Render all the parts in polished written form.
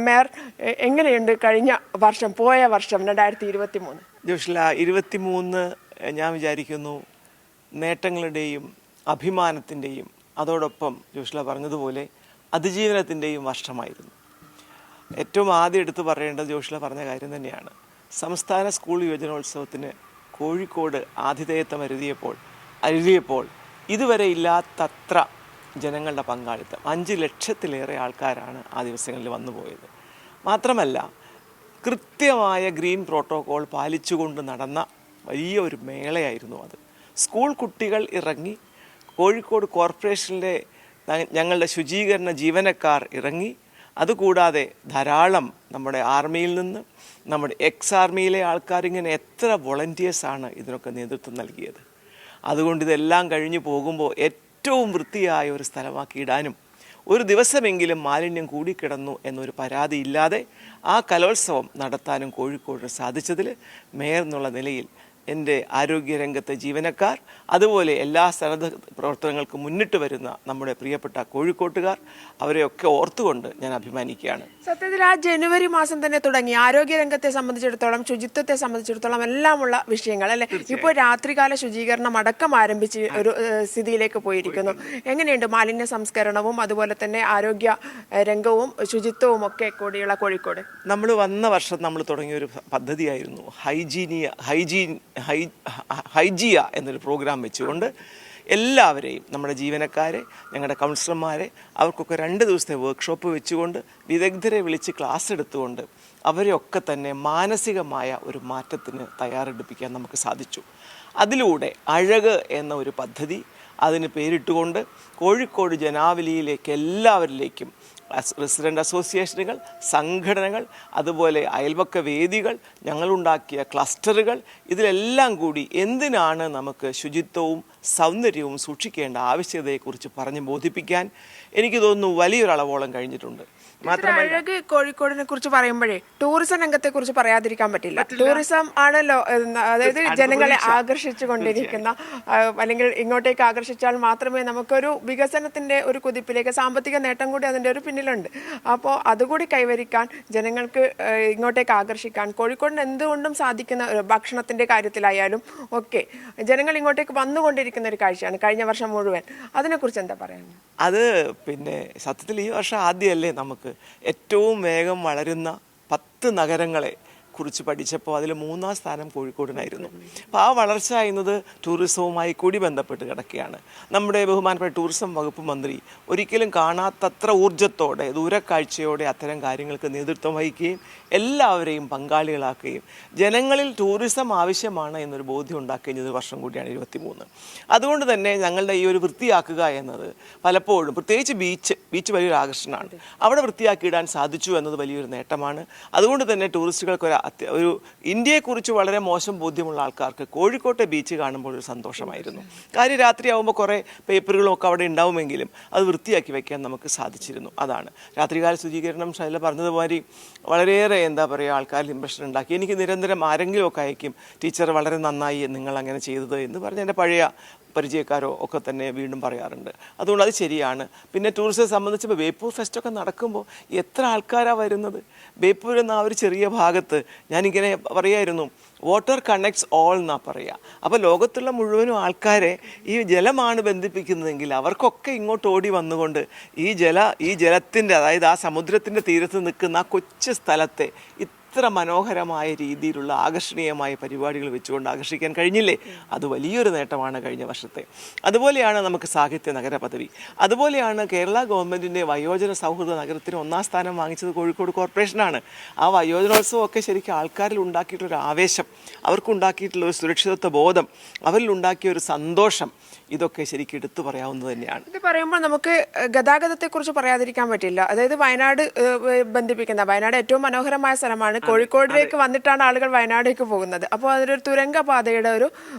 Mayor എങ്ങനെയുണ്ട് കഴിഞ്ഞ വർഷം പോയ വർഷം 2023? ജോഷ്ല 23 ഞാൻ വിചാരിക്കുന്നു നേട്ടങ്ങളുടെയും അഭിമാനത്തിൻ്റെയും അതോടൊപ്പം ജോഷ്ല പറഞ്ഞതുപോലെ അതിജീവനത്തിൻ്റെയും വർഷമായിരുന്നു. ഏറ്റവും ആദ്യം എടുത്തു പറയേണ്ടത് ജോഷ്ല പറഞ്ഞ കാര്യം തന്നെയാണ്. സംസ്ഥാന സ്കൂൾ യുവജനോത്സവത്തിന് കോഴിക്കോട് ആതിഥേയത്വം അരുതിയപ്പോൾ ഇതുവരെ ഇല്ലാത്തത്ര ജനങ്ങളുടെ പങ്കാളിത്തം, 5 ലക്ഷത്തിലേറെ ആൾക്കാരാണ് ആ ദിവസങ്ങളിൽ വന്നുപോയത്. മാത്രമല്ല കൃത്യമായ ഗ്രീൻ പ്രോട്ടോകോൾ പാലിച്ചുകൊണ്ട് നടന്ന വലിയ ഒരു മേളയായിരുന്നു അത്. സ്കൂൾ കുട്ടികൾ ഇറങ്ങി, കോഴിക്കോട് കോർപ്പറേഷനിലെ ഞങ്ങളുടെ ശുചീകരണ ജീവനക്കാർ ഇറങ്ങി, അതുകൂടാതെ ധാരാളം നമ്മുടെ ആർമിയിൽ നിന്ന്, നമ്മുടെ എക്സ് ആർമിയിലെ ആൾക്കാർ, ഇങ്ങനെ എത്ര വോളണ്ടിയേഴ്സാണ് ഇതിനൊക്കെ നേതൃത്വം നൽകിയത്. അതുകൊണ്ട് ഇതെല്ലാം കഴിഞ്ഞു പോകുമ്പോൾ ഏറ്റവും വൃത്തിയായ ഒരു സ്ഥലമാക്കി ഇടാനും ഒരു ദിവസമെങ്കിലും മാലിന്യം കൂടിക്കിടന്നു എന്നൊരു പരാതി ഇല്ലാതെ ആ കലോത്സവം നടത്താനും കോഴിക്കോടിന് സാധിച്ചതിൽ മേയർ എന്നുള്ള നിലയിൽ എൻ്റെ ആരോഗ്യരംഗത്തെ ജീവനക്കാർ, അതുപോലെ എല്ലാ സന്നദ്ധ പ്രവർത്തനങ്ങൾക്കും മുന്നിട്ട് വരുന്ന നമ്മുടെ പ്രിയപ്പെട്ട കോഴിക്കോട്ടുകാർ, അവരെയൊക്കെ ഓർത്തുകൊണ്ട് ഞാൻ അഭിമാനിക്കുകയാണ്. സത്യത്തിൽ ആ ജനുവരി മാസം തന്നെ തുടങ്ങി ആരോഗ്യരംഗത്തെ സംബന്ധിച്ചിടത്തോളം, ശുചിത്വത്തെ സംബന്ധിച്ചിടത്തോളം എല്ലാമുള്ള വിഷയങ്ങൾ അല്ലെ. ഇപ്പോൾ രാത്രികാല ശുചീകരണം അടക്കം ആരംഭിച്ച് ഒരു സ്ഥിതിയിലേക്ക് പോയിരിക്കുന്നു. എങ്ങനെയുണ്ട് മാലിന്യ സംസ്കരണവും അതുപോലെ തന്നെ ആരോഗ്യ രംഗവും ശുചിത്വവും ഒക്കെ കൂടിയുള്ള കോഴിക്കോട്? നമ്മൾ വന്ന വർഷം നമ്മൾ തുടങ്ങിയ ഒരു പദ്ധതിയായിരുന്നു ഹൈജിയ എന്നൊരു പ്രോഗ്രാം വെച്ചുകൊണ്ട് എല്ലാവരെയും, നമ്മുടെ ജീവനക്കാരെ, ഞങ്ങളുടെ കൗൺസിലർമാരെ, അവർക്കൊക്കെ 2 ദിവസത്തെ വർക്ക്ഷോപ്പ് വെച്ചുകൊണ്ട് വിദഗ്ധരെ വിളിച്ച് ക്ലാസ് എടുത്തുകൊണ്ട് അവരെയൊക്കെ തന്നെ മാനസികമായ ഒരു മാറ്റത്തിന് തയ്യാറെടുപ്പിക്കാൻ നമുക്ക് സാധിച്ചു. അതിലൂടെ അഴക് എന്ന ഒരു പദ്ധതി അതിന് പേരിട്ടുകൊണ്ട് കോഴിക്കോട് ജനാവലിയിലേക്ക് എല്ലാവരിലേക്കും റെസിഡൻ്റ് അസോസിയേഷനുകൾ, സംഘടനകൾ, അതുപോലെ അയൽപക്ക വേദികൾ, ഞങ്ങളുണ്ടാക്കിയ ക്ലസ്റ്ററുകൾ, ഇതിലെല്ലാം കൂടി എന്തിനാണ് നമുക്ക് ശുചിത്വവും സൗന്ദര്യവും സൂക്ഷിക്കേണ്ട ആവശ്യകതയെക്കുറിച്ച് പറഞ്ഞ് ബോധിപ്പിക്കാൻ എനിക്ക് തോന്നുന്നു വലിയൊരളവോളം കഴിഞ്ഞിട്ടുണ്ട്. മാത്രമല്ല കോഴിക്കോടിനെ കുറിച്ച് പറയുമ്പോഴേ ടൂറിസം രംഗത്തെ കുറിച്ച് പറയാതിരിക്കാൻ പറ്റില്ല. ടൂറിസം ആണല്ലോ, അതായത് ജനങ്ങളെ ആകർഷിച്ചു കൊണ്ടിരിക്കുന്ന, അല്ലെങ്കിൽ ഇങ്ങോട്ടേക്ക് ആകർഷിച്ചാൽ മാത്രമേ നമുക്കൊരു വികസനത്തിന്റെ ഒരു കുതിപ്പിലേക്ക്, സാമ്പത്തിക നേട്ടം കൂടി അതിൻ്റെ ഒരു പിന്നിലുണ്ട്. അപ്പോൾ അതുകൂടി കൈവരിക്കാൻ, ജനങ്ങൾക്ക് ഇങ്ങോട്ടേക്ക് ആകർഷിക്കാൻ കോഴിക്കോടിന് എന്തുകൊണ്ടും സാധിക്കുന്ന ഭക്ഷണത്തിന്റെ കാര്യത്തിലായാലും ഒക്കെ ജനങ്ങൾ ഇങ്ങോട്ടേക്ക് വന്നുകൊണ്ടിരിക്കുന്ന ഒരു കാഴ്ചയാണ് കഴിഞ്ഞ വർഷം മുഴുവൻ. അതിനെക്കുറിച്ച് എന്താ പറയാനുള്ളത്? അത് പിന്നെ സത്യത്തിൽ ഈ വർഷം ആദ്യമല്ലേ നമുക്ക് ഏറ്റവും വേഗം വളരുന്ന 10 നഗരങ്ങളെ കുറിച്ച് പഠിച്ചപ്പോൾ അതിൽ 3-ാം സ്ഥാനം കോഴിക്കോടിനായിരുന്നു. അപ്പോൾ ആ വളർച്ച എന്നത് ടൂറിസവുമായി കൂടി ബന്ധപ്പെട്ട് കിടക്കുകയാണ്. നമ്മുടെ ബഹുമാനപ്പെട്ട ടൂറിസം വകുപ്പ് മന്ത്രി ഒരിക്കലും കാണാത്തത്ര ഊർജ്ജത്തോടെ, ദൂരക്കാഴ്ചയോടെ അത്തരം കാര്യങ്ങൾക്ക് നേതൃത്വം വഹിക്കുകയും എല്ലാവരെയും പങ്കാളികളാക്കുകയും ജനങ്ങളിൽ ടൂറിസം ആവശ്യമാണ് എന്നൊരു ബോധ്യം ഉണ്ടാക്കുകയും ചെയ്തൊരു വർഷം കൂടിയാണ് 23. അതുകൊണ്ട് തന്നെ ഞങ്ങളുടെ ഈ ഒരു വൃത്തിയാക്കുക എന്നത് പലപ്പോഴും, പ്രത്യേകിച്ച് ബീച്ച് വലിയൊരു ആകർഷണമാണ്, അവിടെ വൃത്തിയാക്കിയിടാൻ സാധിച്ചു എന്നത് വലിയൊരു നേട്ടമാണ്. അതുകൊണ്ട് തന്നെ ടൂറിസ്റ്റുകൾക്ക് ഒരു ഇന്ത്യയെക്കുറിച്ച് വളരെ മോശം ബോധ്യമുള്ള ആൾക്കാർക്ക് കോഴിക്കോട്ടെ ബീച്ച് കാണുമ്പോൾ ഒരു സന്തോഷമായിരുന്നു. കാര്യം രാത്രിയാവുമ്പോൾ കുറേ പേപ്പറുകളും ഒക്കെ അവിടെ ഉണ്ടാവുമെങ്കിലും അത് വൃത്തിയാക്കി വെക്കാൻ നമുക്ക് സാധിച്ചിരുന്നു. അതാണ് രാത്രികാല ശുചീകരണം. ശൈല പറഞ്ഞതുപോലെ വളരെയേറെ എന്താ പറയുക, ആൾക്കാരിൽ ഇംപ്രഷൻ ഉണ്ടാക്കി. എനിക്ക് നിരന്തരം ആരെങ്കിലുമൊക്കെ അയക്കും, ടീച്ചർ വളരെ നന്നായി നിങ്ങൾ അങ്ങനെ ചെയ്തത് എന്ന് പറഞ്ഞ് എൻ്റെ പഴയ പരിചയക്കാരോ ഒക്കെ തന്നെ വീണ്ടും പറയാറുണ്ട്. അതുകൊണ്ട് അത് ശരിയാണ്. പിന്നെ ടൂറിസത്തെ സംബന്ധിച്ച് ബേപ്പൂർ ഫെസ്റ്റൊക്കെ നടക്കുമ്പോൾ എത്ര ആൾക്കാരാണ് വരുന്നത്. ബേപ്പൂർ എന്ന ആ ഒരു ചെറിയ ഭാഗത്ത് ഞാനിങ്ങനെ പറയായിരുന്നു, വാട്ടർ കണക്ട്സ് ഓൾ എന്നാണ് പറയുക. അപ്പോൾ ലോകത്തുള്ള മുഴുവനും ആൾക്കാരെ ഈ ജലമാണ് ബന്ധിപ്പിക്കുന്നതെങ്കിൽ അവർക്കൊക്കെ ഇങ്ങോട്ട് ഓടി വന്നുകൊണ്ട് ഈ ജലത്തിൻ്റെ, അതായത് ആ സമുദ്രത്തിൻ്റെ തീരത്ത് നിൽക്കുന്ന ആ കൊച്ചു സ്ഥലത്തെ ഇത്ര മനോഹരമായ രീതിയിലുള്ള ആകർഷണീയമായ പരിപാടികൾ വെച്ചുകൊണ്ട് ആകർഷിക്കാൻ കഴിഞ്ഞില്ലേ? അത് വലിയൊരു നേട്ടമാണ് കഴിഞ്ഞ വർഷത്തെ. അതുപോലെയാണ് നമുക്ക് സാഹിത്യ നഗര പദവി. അതുപോലെയാണ് കേരള ഗവൺമെൻറ്റിൻ്റെ വയോജന സൗഹൃദ നഗരത്തിന് 1-ാം സ്ഥാനം വാങ്ങിച്ചത് കോഴിക്കോട് കോർപ്പറേഷനാണ്. ആ വയോജനോത്സവമൊക്കെ ശരിക്കും ആൾക്കാരിൽ ഉണ്ടാക്കിയിട്ടുള്ളൊരു ആവേശം, അവർക്കുണ്ടാക്കിയിട്ടുള്ള ഒരു സുരക്ഷിതത്വ ബോധം, അവരിൽ ഉണ്ടാക്കിയ ഒരു സന്തോഷം, ഇതൊക്കെ ശരിക്കും എടുത്തു പറയാവുന്നത് തന്നെയാണ്. ഇത് പറയുമ്പോൾ നമുക്ക് ഗതാഗതത്തെക്കുറിച്ച് പറയാതിരിക്കാൻ പറ്റില്ല. അതായത് വയനാട് ബന്ധിപ്പിക്കുന്ന, വയനാട് ഏറ്റവും മനോഹരമായ സ്ഥലമാണ്, കോഴിക്കോടിലേക്ക് വന്നിട്ടാണ് ആളുകൾ വയനാടേക്ക് പോകുന്നത്. അപ്പോൾ അതിലൊരു തുരങ്കപാതയുടെ ഒരു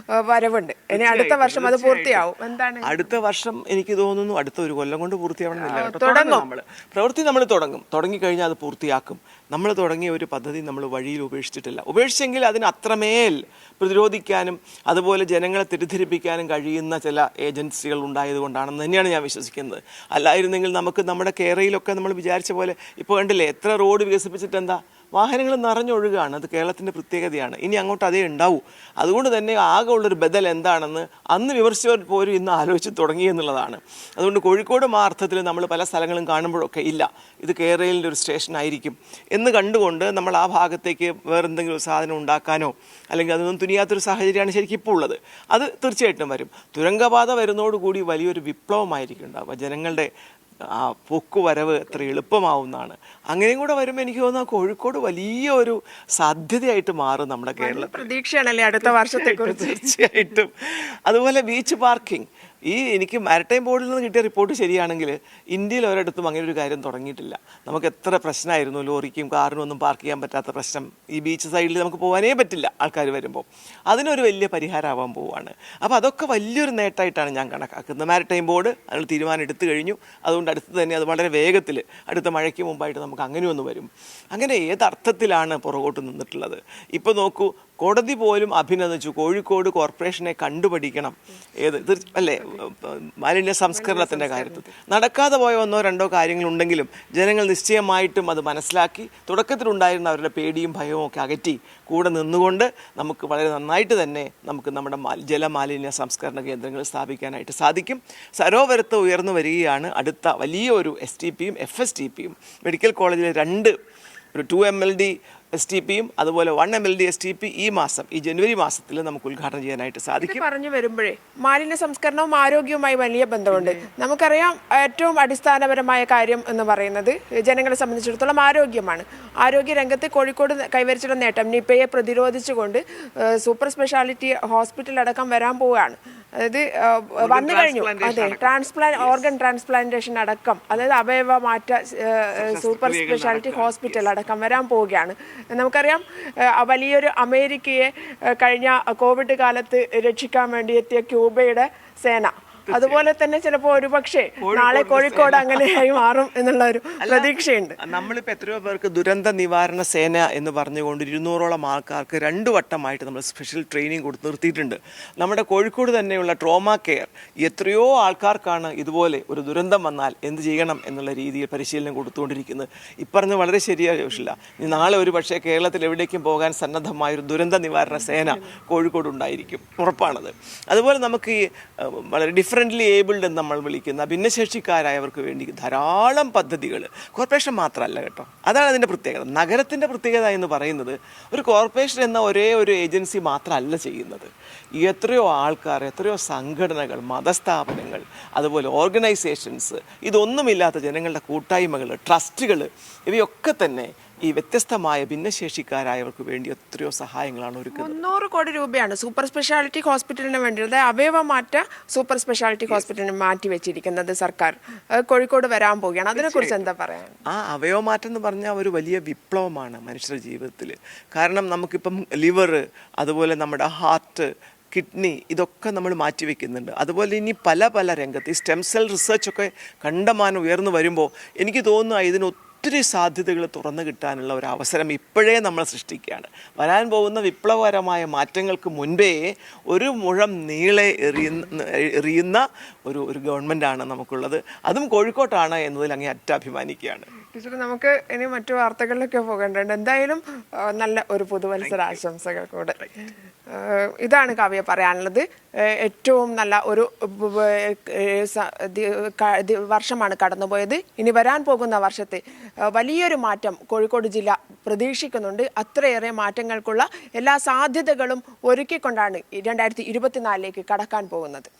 വരവുണ്ട്. ഇനി അടുത്ത വർഷം അത് പൂർത്തിയാവും. എന്താണ് അടുത്ത വർഷം? എനിക്ക് തോന്നുന്നു അടുത്ത ഒരു കൊല്ലം കൊണ്ട് പൂർത്തിയാവണമെന്നില്ല. പ്രവൃത്തി നമ്മൾ തുടങ്ങിക്കഴിഞ്ഞാൽ അത് പൂർത്തിയാക്കും. നമ്മൾ തുടങ്ങിയ ഒരു പദ്ധതി നമ്മൾ വഴിയിൽ ഉപേക്ഷിച്ചിട്ടില്ല. ഉപേക്ഷിച്ചെങ്കിൽ അതിന് അത്രമേൽ പ്രതിരോധിക്കാനും അതുപോലെ ജനങ്ങളെ തെറ്റിദ്ധരിപ്പിക്കാനും കഴിയുന്ന ചില ഏജൻസികൾ ഉണ്ടായതുകൊണ്ടാണെന്ന് തന്നെയാണ് ഞാൻ വിശ്വസിക്കുന്നത്. അല്ലായിരുന്നെങ്കിൽ നമുക്ക് നമ്മുടെ കേരളയിലൊക്കെ നമ്മൾ വിചാരിച്ച പോലെ ഇപ്പോൾ കണ്ടില്ലേ, എത്ര റോഡ് വികസിപ്പിച്ചിട്ട് എന്താ, വാഹനങ്ങൾ നിറഞ്ഞൊഴുകാണ്. അത് കേരളത്തിൻ്റെ പ്രത്യേകതയാണ്. ഇനി അങ്ങോട്ട് അതേ ഉണ്ടാവൂ. അതുകൊണ്ട് തന്നെ ആകെ ഉള്ളൊരു ബദൽ എന്താണെന്ന് അന്ന് വിമർശിച്ചവർ പോലും ഇന്ന് ആലോചിച്ച് തുടങ്ങി എന്നുള്ളതാണ്. അതുകൊണ്ട് കോഴിക്കോട് ആ അർത്ഥത്തിൽ നമ്മൾ പല സ്ഥലങ്ങളും കാണുമ്പോഴൊക്കെ ഇല്ല, ഇത് കേരളയിലെ ഒരു സ്റ്റേഷൻ ആയിരിക്കും എന്ന് കണ്ടുകൊണ്ട് നമ്മൾ ആ ഭാഗത്തേക്ക് വേറെന്തെങ്കിലും ഒരു സാധനം ഉണ്ടാക്കാനോ അല്ലെങ്കിൽ അതൊന്നും തുനിയാത്തൊരു സാഹചര്യമാണ് ശരിക്കും ഇപ്പോൾ ഉള്ളത്. അത് തീർച്ചയായിട്ടും വരും. തുരങ്കപാത വരുന്നതോടുകൂടി വലിയൊരു വിപ്ലവമായിരിക്കും ഉണ്ടാവുക. ജനങ്ങളുടെ ആ പോക്കുവരവ് എത്ര എളുപ്പമാവുന്നതാണ്. അങ്ങനെയും കൂടെ വരുമ്പോൾ എനിക്ക് തോന്നുന്നു കോഴിക്കോട് വലിയ ഒരു സാധ്യതയായിട്ട് മാറും നമ്മുടെ കേരളത്തിൽ. പ്രതീക്ഷയാണല്ലേ അടുത്ത വർഷത്തെക്കുറിച്ച്? തീർച്ചയായിട്ടും. അതുപോലെ ബീച്ച് പാർക്കിംഗ്, എനിക്ക് മാരിടൈം ബോർഡിൽ നിന്ന് കിട്ടിയ റിപ്പോർട്ട് ശരിയാണെങ്കിൽ ഇന്ത്യയിൽ ഒരിടത്തും അങ്ങനെ ഒരു കാര്യം തുടങ്ങിയിട്ടില്ല. നമുക്ക് എത്ര പ്രശ്നമായിരുന്നു, ലോറിക്കും കാറിനും ഒന്നും പാർക്ക് ചെയ്യാൻ പറ്റാത്ത പ്രശ്നം. ഈ ബീച്ച് സൈഡിൽ നമുക്ക് പോകാനേ പറ്റില്ല ആൾക്കാർ വരുമ്പോൾ. അതിനൊരു വലിയ പരിഹാരമാവാൻ പോവുകയാണ്. അപ്പോൾ അതൊക്കെ വലിയൊരു നേട്ടമായിട്ടാണ് ഞാൻ കണക്കാക്കുന്നത്. മാരിടൈം ബോർഡ് അതിന് തീരുമാനം എടുത്തു കഴിഞ്ഞു. അതുകൊണ്ട് അടുത്ത് തന്നെ അത് വളരെ വേഗത്തിൽ അടുത്ത മഴയ്ക്ക് മുമ്പായിട്ട് നമുക്ക് അങ്ങനെ ഒന്ന് വരും. അങ്ങനെ ഏതർത്ഥത്തിലാണ് പുറകോട്ട് നിന്നിട്ടുള്ളത്? ഇപ്പോൾ നോക്കൂ, കോടതി പോലും അഭിനന്ദിച്ചു കോഴിക്കോട് കോർപ്പറേഷനെ കണ്ടുപഠിക്കണം. അല്ലേ, മാലിന്യ സംസ്കരണത്തിൻ്റെ കാര്യത്തിൽ നടക്കാതെ പോയ ഒന്നോ രണ്ടോ കാര്യങ്ങളുണ്ടെങ്കിലും ജനങ്ങൾ നിശ്ചയമായിട്ടും അത് മനസ്സിലാക്കി തുടക്കത്തിലുണ്ടായിരുന്ന അവരുടെ പേടിയും ഭയവും ഒക്കെ അകറ്റി കൂടെ നിന്നുകൊണ്ട് നമുക്ക് വളരെ നന്നായിട്ട് തന്നെ നമുക്ക് നമ്മുടെ ജലമാലിന്യ സംസ്കരണ കേന്ദ്രങ്ങൾ സ്ഥാപിക്കാനായിട്ട് സാധിക്കും. സരോവരത്ത് ഉയർന്നു വരികയാണ് അടുത്ത വലിയ ഒരു STPയും FSTPയും. മെഡിക്കൽ കോളേജിലെ ഒരു 2 MLD STPയും അതുപോലെ 1 MLD STP ഈ ജനുവരി മാസത്തിൽ നമുക്ക് ഉദ്ഘാടനം ചെയ്യാനായിട്ട് സാധിക്കും. പറഞ്ഞു വരുമ്പോഴേ മാലിന്യ സംസ്കരണവും ആരോഗ്യവുമായി വലിയ ബന്ധമുണ്ട്. നമുക്കറിയാം, ഏറ്റവും അടിസ്ഥാനപരമായ കാര്യം എന്ന് പറയുന്നത് ജനങ്ങളെ സംബന്ധിച്ചിടത്തോളം ആരോഗ്യമാണ്. ആരോഗ്യ രംഗത്ത് കോഴിക്കോട് കൈവരിച്ചിട്ടുള്ള നേട്ടം നിപയെ പ്രതിരോധിച്ചുകൊണ്ട് സൂപ്പർ സ്പെഷ്യാലിറ്റി ഹോസ്പിറ്റൽ അടക്കം വരാൻ പോവുകയാണ്. അതായത് വന്നു കഴിഞ്ഞു. അതെ, ഓർഗൻ ട്രാൻസ്പ്ലാന്റേഷൻ അടക്കം, അതായത് അവയവ മാറ്റ സൂപ്പർ സ്പെഷ്യാലിറ്റി ഹോസ്പിറ്റൽ അടക്കം വരാൻ പോവുകയാണ്. നമുക്കറിയാം, വലിയൊരു അമേരിക്കയെ കഴിഞ്ഞ കോവിഡ് കാലത്ത് രക്ഷിക്കാൻ വേണ്ടി എത്തിയ ക്യൂബയുടെ സേന അതുപോലെ തന്നെ ചിലപ്പോൾ ഒരുപക്ഷെ നാളെ കോഴിക്കോട് അങ്ങനെയായി മാറും എന്നുള്ള ഒരു പ്രതീക്ഷയുണ്ട്. നമ്മളിപ്പോൾ എത്രയോ പേർക്ക് ദുരന്ത നിവാരണ സേന എന്ന് പറഞ്ഞുകൊണ്ട് 200ഓളം ആൾക്കാർക്ക് 2 വട്ടമായിട്ട് നമ്മൾ സ്പെഷ്യൽ ട്രെയിനിങ് കൊടുത്ത് നിർത്തിയിട്ടുണ്ട്. നമ്മുടെ കോഴിക്കോട് തന്നെയുള്ള ട്രോമ കെയർ എത്രയോ ആൾക്കാർക്കാണ് ഇതുപോലെ ഒരു ദുരന്തം വന്നാൽ എന്ത് ചെയ്യണം എന്നുള്ള രീതിയിൽ പരിശീലനം കൊടുത്തുകൊണ്ടിരിക്കുന്നത്. ഇപ്പറഞ്ഞ് വളരെ ശരിയായില്ല. നാളെ ഒരു പക്ഷേ കേരളത്തിൽ എവിടേക്കും പോകാൻ സന്നദ്ധമായൊരു ദുരന്ത നിവാരണ സേന കോഴിക്കോട് ഉണ്ടായിരിക്കും, ഉറപ്പാണത്. അതുപോലെ നമുക്ക് ഈ വളരെ ഡിഫറൻ്റ്ലി ഏബിൾഡ് എന്ന് നമ്മൾ വിളിക്കുന്ന ഭിന്നശേഷിക്കാരായവർക്ക് വേണ്ടി ധാരാളം പദ്ധതികൾ കോർപ്പറേഷൻ മാത്രമല്ല കേട്ടോ. അതാണ് അതിൻ്റെ പ്രത്യേകത. നഗരത്തിൻ്റെ പ്രത്യേകത എന്ന് പറയുന്നത് ഒരു കോർപ്പറേഷൻ എന്ന ഒരേ ഒരു ഏജൻസി മാത്രമല്ല ചെയ്യുന്നത്. എത്രയോ ആൾക്കാർ, എത്രയോ സംഘടനകൾ, മതസ്ഥാപനങ്ങൾ, അതുപോലെ ഓർഗനൈസേഷൻസ്, ഇതൊന്നുമില്ലാത്ത ജനങ്ങളുടെ കൂട്ടായ്മകൾ, ട്രസ്റ്റുകൾ, ഇവയൊക്കെ തന്നെ ഈ വ്യത്യസ്തമായ ഭിന്നശേഷിക്കാരായവർക്ക് വേണ്ടി എത്രയോ സഹായങ്ങളാണ് ഒരുക്കുന്നത്. 300 കോടി രൂപയാണ് സൂപ്പർ സ്പെഷ്യാലിറ്റി ഹോസ്പിറ്റലിന് വേണ്ടി, അതായത് അവയവ മാറ്റ സൂപ്പർ സ്പെഷ്യാലിറ്റി ഹോസ്പിറ്റലിന് മാറ്റി വെച്ചിരിക്കുന്നത് സർക്കാർ. കോഴിക്കോട് വരാൻ പോവുകയാണ്. അതിനെക്കുറിച്ച് എന്താ പറയാൻ? ആ അവയവമാറ്റം എന്ന് പറഞ്ഞാൽ ഒരു വലിയ വിപ്ലവമാണ് മനുഷ്യരുടെ ജീവിതത്തിൽ. കാരണം നമുക്കിപ്പം ലിവർ, അതുപോലെ നമ്മുടെ ഹാർട്ട്, കിഡ്നി, ഇതൊക്കെ നമ്മൾ മാറ്റിവെക്കുന്നുണ്ട്. അതുപോലെ ഇനി പല രംഗത്ത് ഈ സ്റ്റെം സെൽ റിസർച്ചൊക്കെ കണ്ടമാനം ഉയർന്നു വരുമ്പോൾ എനിക്ക് തോന്നുന്നു ഇതിന് ഒത്തിരി സാധ്യതകൾ തുറന്നു കിട്ടാനുള്ള ഒരു അവസരം ഇപ്പോഴേ നമ്മൾ സൃഷ്ടിക്കുകയാണ്. വരാൻ പോകുന്ന വിപ്ലവകരമായ മാറ്റങ്ങൾക്ക് മുൻപേ ഒരു മുഴം നീളെ എറിയുന്ന ഒരു ഗവൺമെൻറ്റാണ് നമുക്കുള്ളത്. അതും കോഴിക്കോട്ടാണ് എന്നതിൽ അങ്ങേ അഭിമാനിക്കുകയാണ്. ടീച്ചർ, നമുക്ക് ഇനി മറ്റു വാർത്തകളിലൊക്കെ പോകേണ്ടതുണ്ട്. എന്തായാലും നല്ല ഒരു പുതുവത്സര ആശംസകൾ കൂടെ. ഇതാണ് കാവ്യ പറയാനുള്ളത്. ഏറ്റവും നല്ല ഒരു വർഷമാണ് കടന്നുപോയത്. ഇനി വരാൻ പോകുന്ന വർഷത്തെ വലിയൊരു മാറ്റം കോഴിക്കോട് ജില്ല പ്രതീക്ഷിക്കുന്നുണ്ട്. അത്രയേറെ മാറ്റങ്ങൾക്കുള്ള എല്ലാ സാധ്യതകളും ഒരുക്കിക്കൊണ്ടാണ് 2024 കടക്കാൻ പോകുന്നത്.